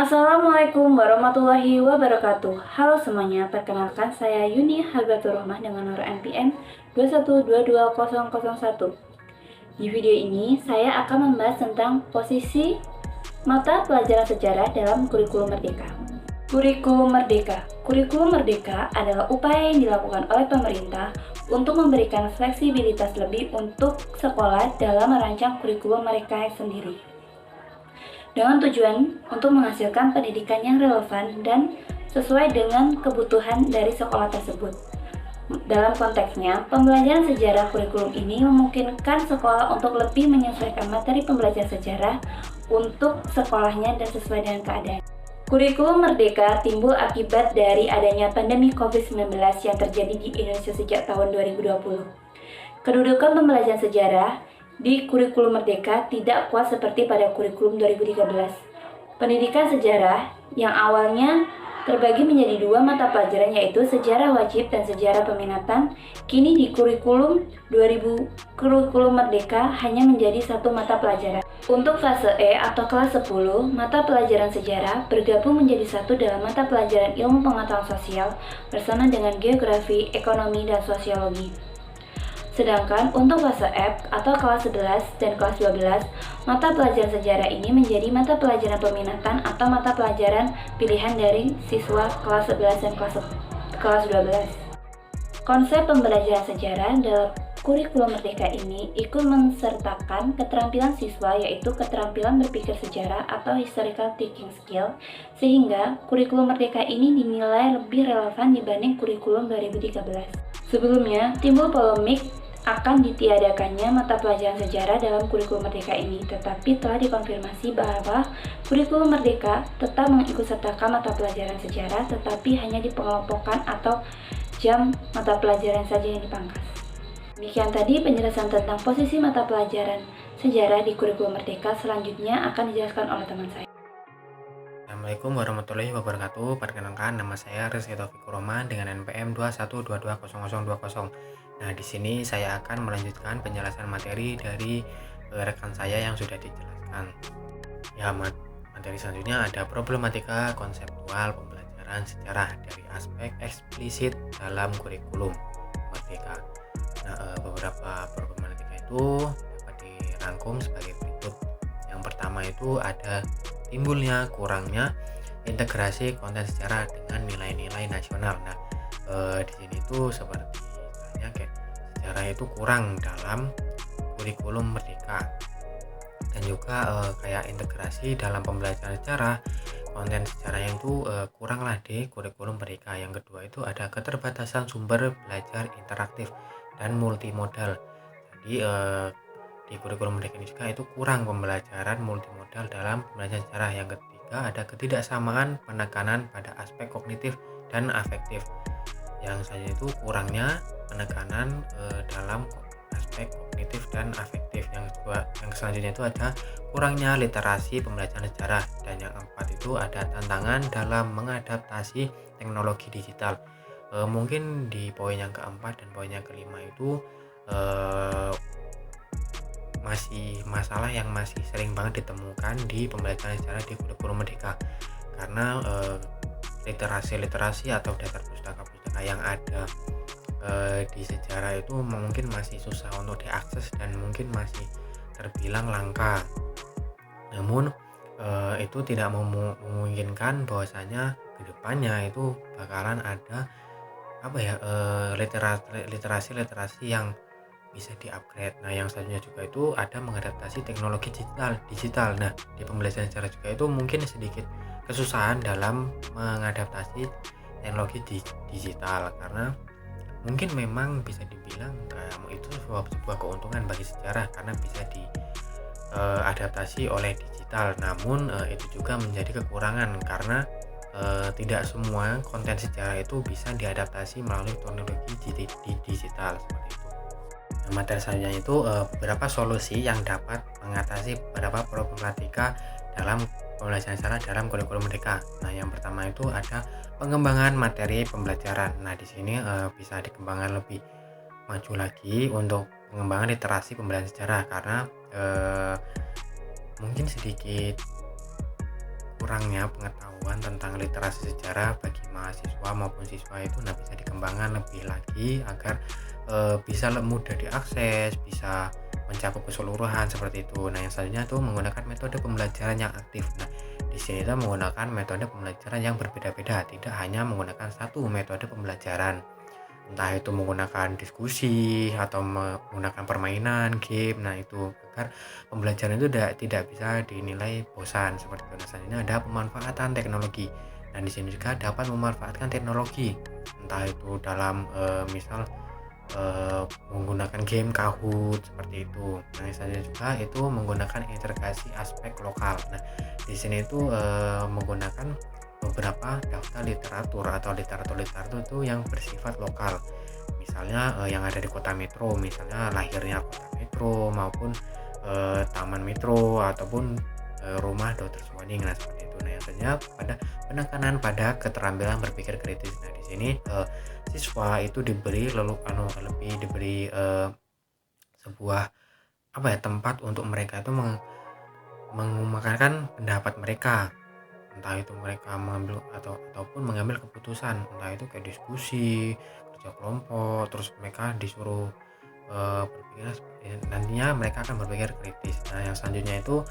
Assalamualaikum warahmatullahi wabarakatuh. Halo semuanya, perkenalkan saya Yuni Hargatur Rahmah dengan nomor NPM 2122001. Di video ini saya akan membahas tentang posisi mata pelajaran sejarah dalam kurikulum merdeka. Kurikulum merdeka. Kurikulum merdeka adalah upaya yang dilakukan oleh pemerintah untuk memberikan fleksibilitas lebih untuk sekolah dalam merancang kurikulum mereka sendiri, dengan tujuan untuk menghasilkan pendidikan yang relevan dan sesuai dengan kebutuhan dari sekolah tersebut. Dalam konteksnya, pembelajaran sejarah kurikulum ini memungkinkan sekolah untuk lebih menyesuaikan materi pembelajaran sejarah untuk sekolahnya dan sesuai dengan keadaan. Kurikulum merdeka timbul akibat dari adanya pandemi COVID-19 yang terjadi di Indonesia sejak tahun 2020. Kedudukan pembelajaran sejarah di kurikulum merdeka tidak kuat seperti pada kurikulum 2013. Pendidikan sejarah yang awalnya terbagi menjadi dua mata pelajaran, yaitu sejarah wajib dan sejarah peminatan, kini di kurikulum merdeka hanya menjadi satu mata pelajaran. Untuk fase E atau kelas 10, mata pelajaran sejarah bergabung menjadi satu dalam mata pelajaran ilmu pengetahuan sosial bersama dengan geografi, ekonomi, dan sosiologi. Sedangkan untuk fase F atau kelas 11 dan kelas 12, mata pelajaran sejarah ini menjadi mata pelajaran peminatan atau mata pelajaran pilihan dari siswa kelas 11 dan kelas 12. Konsep pembelajaran sejarah dalam kurikulum merdeka ini ikut mensertakan keterampilan siswa, yaitu keterampilan berpikir sejarah atau historical thinking skill, sehingga kurikulum merdeka ini dinilai lebih relevan dibanding kurikulum 2013. Sebelumnya, timbul polemik akan ditiadakannya mata pelajaran sejarah dalam kurikulum merdeka ini, tetapi telah dikonfirmasi bahwa kurikulum merdeka tetap mengikutsertakan mata pelajaran sejarah, tetapi hanya dipengelompokkan atau jam mata pelajaran saja yang dipangkas. Demikian tadi penjelasan tentang posisi mata pelajaran sejarah di kurikulum merdeka. Selanjutnya akan dijelaskan oleh teman saya. Assalamualaikum warahmatullahi wabarakatuh. Perkenalkan, nama saya Rizky Taufikur Rahman dengan NPM 212200020. Nah, di sini saya akan melanjutkan penjelasan materi dari rekan saya yang sudah dijelaskan. Ya, materi selanjutnya ada problematika konseptual pembelajaran sejarah dari aspek eksplisit dalam kurikulum merdeka. Nah, beberapa problematika itu dapat dirangkum sebagai berikut. Yang pertama itu ada timbulnya kurangnya integrasi konten sejarah dengan nilai-nilai nasional. Nah, di sini tuh seperti misalnya kayak sejarah itu kurang dalam kurikulum merdeka, dan juga kayak integrasi dalam pembelajaran sejarah, konten sejarah yang itu kurang lah di kurikulum merdeka. Yang kedua itu ada keterbatasan sumber belajar interaktif dan multimodal. Jadi di kurikulum merdeka ini juga itu kurang pembelajaran multimodal dalam pembelajaran sejarah. Yang ketiga ada ketidaksamaan penekanan pada aspek kognitif dan afektif. Yang saja itu kurangnya penekanan dalam aspek kognitif dan afektif. Yang selanjutnya itu ada kurangnya literasi pembelajaran sejarah. Dan yang keempat itu ada tantangan dalam mengadaptasi teknologi digital. Mungkin di poin yang keempat dan poin yang kelima itu masih masalah yang masih sering banget ditemukan di pembelajaran sejarah di kurikulum merdeka, karena literasi atau daftar pustaka-pustaka yang ada di sejarah itu mungkin masih susah untuk diakses dan mungkin masih terbilang langka. Namun itu tidak memungkinkan bahwasanya kedepannya itu bakalan ada literasi yang bisa di-upgrade. Nah, yang selanjutnya juga itu ada mengadaptasi teknologi digital. Nah, di pembelajaran sejarah juga itu mungkin sedikit kesusahan dalam mengadaptasi teknologi digital, karena mungkin memang bisa dibilang itu sebuah keuntungan bagi sejarah karena bisa diadaptasi oleh digital. Namun itu juga menjadi kekurangan karena tidak semua konten sejarah itu bisa diadaptasi melalui teknologi digital seperti itu. Nah, materi selanjutnya itu beberapa solusi yang dapat mengatasi beberapa problematika dalam pembelajaran sejarah dalam kurikulum merdeka. Nah, yang pertama itu ada pengembangan materi pembelajaran. Nah, di sini bisa dikembangkan lebih maju lagi untuk pengembangan literasi pembelajaran sejarah, karena mungkin sedikit kurangnya pengetahuan tentang literasi sejarah bagi mahasiswa maupun siswa itu bisa dikembangkan lebih lagi agar bisa mudah diakses, bisa mencakup keseluruhan seperti itu. Nah, yang selanjutnya itu menggunakan metode pembelajaran yang aktif. Nah, di sini kita menggunakan metode pembelajaran yang berbeda-beda, tidak hanya menggunakan satu metode pembelajaran. Entah itu menggunakan diskusi atau menggunakan permainan, game. Nah, itu agar pembelajaran itu tidak bisa dinilai bosan seperti itu. Nah, selanjutnya ada pemanfaatan teknologi. Dan di sini juga dapat memanfaatkan teknologi, entah itu dalam misal menggunakan game Kahoot seperti itu. Nah, saja juga itu menggunakan integrasi aspek lokal. Nah, di sini itu menggunakan beberapa daftar literatur atau literatur itu yang bersifat lokal. Misalnya yang ada di kota metro, misalnya lahirnya kota metro maupun taman metro ataupun rumah Dr. Swaning. Nah, seperti itu. Nah, yang selanjutnya pada penekanan pada keterampilan berpikir kritis. Nah, di sini siswa itu diberi lebih diberi sebuah tempat untuk mereka itu mengumumkan pendapat mereka, entah itu mereka mengambil ataupun mengambil keputusan, entah itu kayak diskusi, kerja kelompok, terus mereka disuruh berpikir nantinya mereka akan berpikir kritis. Nah, yang selanjutnya itu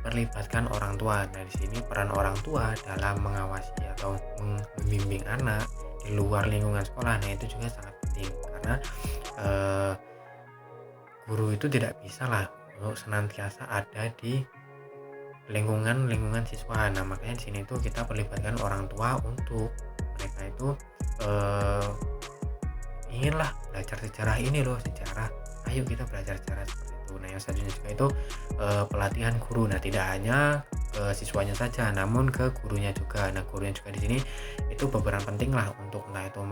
melibatkan orang tua. Nah, di sini peran orang tua dalam mengawasi atau membimbing anak di luar lingkungan sekolah. Nah, itu juga sangat penting karena guru itu tidak bisa lah untuk senantiasa ada di lingkungan siswa. Nah, makanya di sini tuh kita perlibatkan orang tua untuk mereka itu inginlah belajar sejarah ini loh, sejarah. Ayo kita belajar sejarah seperti itu. Nah, yang selanjutnya juga itu pelatihan guru. Nah, tidak hanya ke siswanya saja, namun ke gurunya juga. Nah, gurunya juga di sini itu berperan penting lah untuk entah itu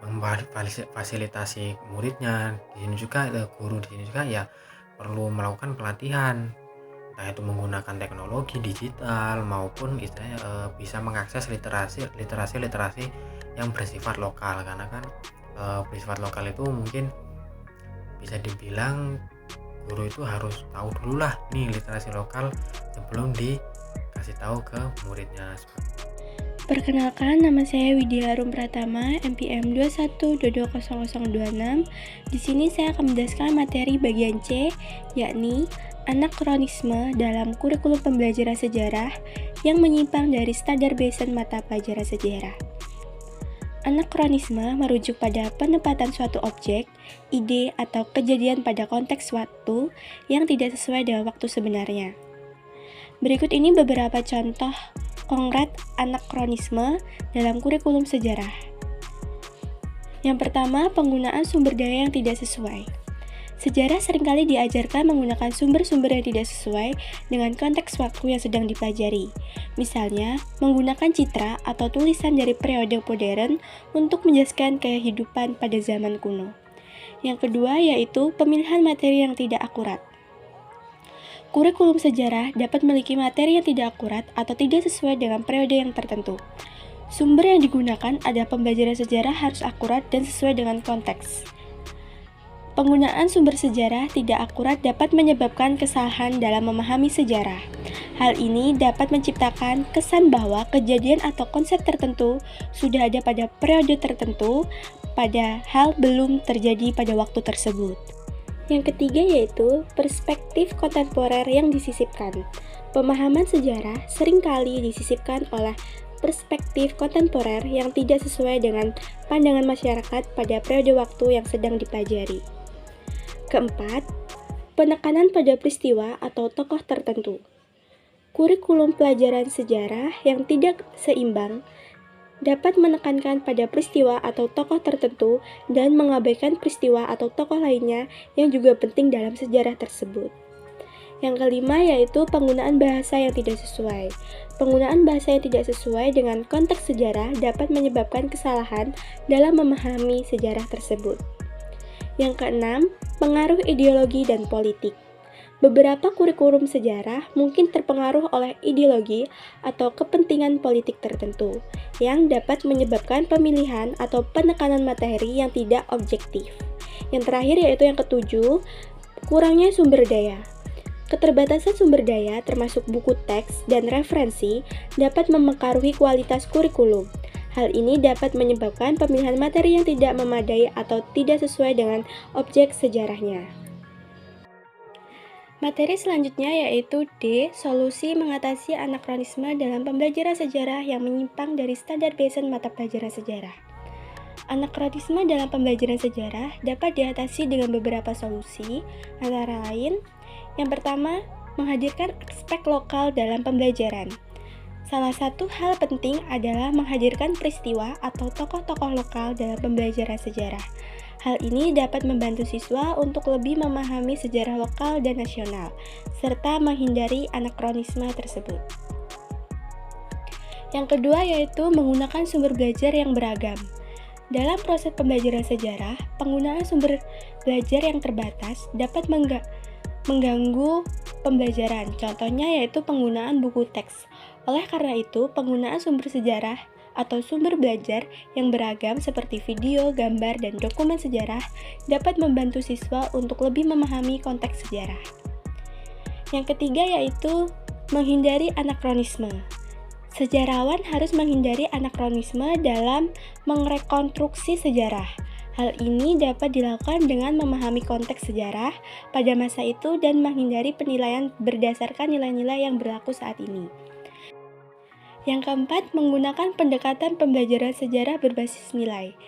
memfasilitasi muridnya. Di sini juga guru di sini juga ya perlu melakukan pelatihan, entah itu menggunakan teknologi digital maupun istilahnya bisa mengakses literasi yang bersifat lokal, karena kan bersifat lokal itu mungkin bisa dibilang guru itu harus tahu dulu lah nih literasi lokal sebelum dikasih tahu ke muridnya. Perkenalkan, nama saya Widya Harum Pratama, MPM 21220026. Di sini saya akan menjelaskan materi bagian C, yakni anakronisme dalam kurikulum pembelajaran sejarah yang menyimpang dari standar baseline mata pelajaran sejarah. Anakronisme merujuk pada penempatan suatu objek, ide, atau kejadian pada konteks waktu yang tidak sesuai dengan waktu sebenarnya. Berikut ini beberapa contoh konkret anakronisme dalam kurikulum sejarah. Yang pertama, penggunaan sumber daya yang tidak sesuai. Sejarah seringkali diajarkan menggunakan sumber-sumber yang tidak sesuai dengan konteks waktu yang sedang dipelajari. Misalnya, menggunakan citra atau tulisan dari periode modern untuk menjelaskan kehidupan pada zaman kuno. Yang kedua yaitu pemilihan materi yang tidak akurat. Kurikulum sejarah dapat memiliki materi yang tidak akurat atau tidak sesuai dengan periode yang tertentu. Sumber yang digunakan adalah pembelajaran sejarah harus akurat dan sesuai dengan konteks. Penggunaan sumber sejarah tidak akurat dapat menyebabkan kesalahan dalam memahami sejarah. Hal ini dapat menciptakan kesan bahwa kejadian atau konsep tertentu sudah ada pada periode tertentu, padahal belum terjadi pada waktu tersebut. Yang ketiga yaitu perspektif kontemporer yang disisipkan. Pemahaman sejarah seringkali disisipkan oleh perspektif kontemporer yang tidak sesuai dengan pandangan masyarakat pada periode waktu yang sedang dipelajari. Keempat, penekanan pada peristiwa atau tokoh tertentu. Kurikulum pelajaran sejarah yang tidak seimbang dapat menekankan pada peristiwa atau tokoh tertentu dan mengabaikan peristiwa atau tokoh lainnya yang juga penting dalam sejarah tersebut. Yang kelima yaitu penggunaan bahasa yang tidak sesuai. Penggunaan bahasa yang tidak sesuai dengan konteks sejarah dapat menyebabkan kesalahan dalam memahami sejarah tersebut. Yang keenam, pengaruh ideologi dan politik. Beberapa kurikulum sejarah mungkin terpengaruh oleh ideologi atau kepentingan politik tertentu yang dapat menyebabkan pemilihan atau penekanan materi yang tidak objektif. Yang terakhir yaitu yang ketujuh, kurangnya sumber daya. Keterbatasan sumber daya termasuk buku teks dan referensi dapat mempengaruhi kualitas kurikulum. Hal ini dapat menyebabkan pemilihan materi yang tidak memadai atau tidak sesuai dengan objek sejarahnya. Materi selanjutnya yaitu D. Solusi mengatasi anakronisme dalam pembelajaran sejarah yang menyimpang dari standar baseline mata pelajaran sejarah. Anakronisme dalam pembelajaran sejarah dapat diatasi dengan beberapa solusi, antara lain: yang pertama, menghadirkan aspek lokal dalam pembelajaran. Salah satu hal penting adalah menghadirkan peristiwa atau tokoh-tokoh lokal dalam pembelajaran sejarah. Hal ini dapat membantu siswa untuk lebih memahami sejarah lokal dan nasional, serta menghindari anakronisme tersebut. Yang kedua yaitu menggunakan sumber belajar yang beragam. Dalam proses pembelajaran sejarah, penggunaan sumber belajar yang terbatas dapat mengganggu pembelajaran. Contohnya yaitu penggunaan buku teks. Oleh karena itu, penggunaan sumber sejarah atau sumber belajar yang beragam seperti video, gambar, dan dokumen sejarah dapat membantu siswa untuk lebih memahami konteks sejarah. Yang ketiga yaitu menghindari anakronisme. Sejarawan harus menghindari anakronisme dalam merekonstruksi sejarah. Hal ini dapat dilakukan dengan memahami konteks sejarah pada masa itu dan menghindari penilaian berdasarkan nilai-nilai yang berlaku saat ini. Yang keempat, menggunakan pendekatan pembelajaran sejarah berbasis nilai.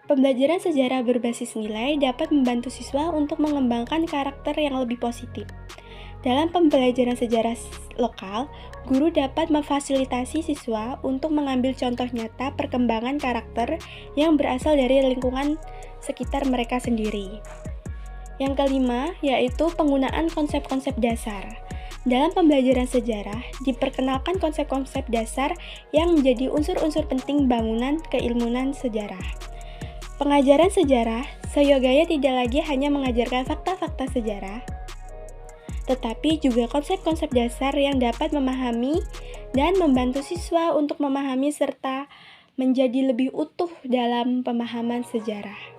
Pembelajaran sejarah berbasis nilai dapat membantu siswa untuk mengembangkan karakter yang lebih positif. Dalam pembelajaran sejarah lokal, guru dapat memfasilitasi siswa untuk mengambil contoh nyata perkembangan karakter yang berasal dari lingkungan sekitar mereka sendiri. Yang kelima, yaitu penggunaan konsep-konsep dasar. Dalam pembelajaran sejarah, diperkenalkan konsep-konsep dasar yang menjadi unsur-unsur penting bangunan keilmuan sejarah. Pengajaran sejarah seyogyanya tidak lagi hanya mengajarkan fakta-fakta sejarah, tetapi juga konsep-konsep dasar yang dapat memahami dan membantu siswa untuk memahami serta menjadi lebih utuh dalam pemahaman sejarah.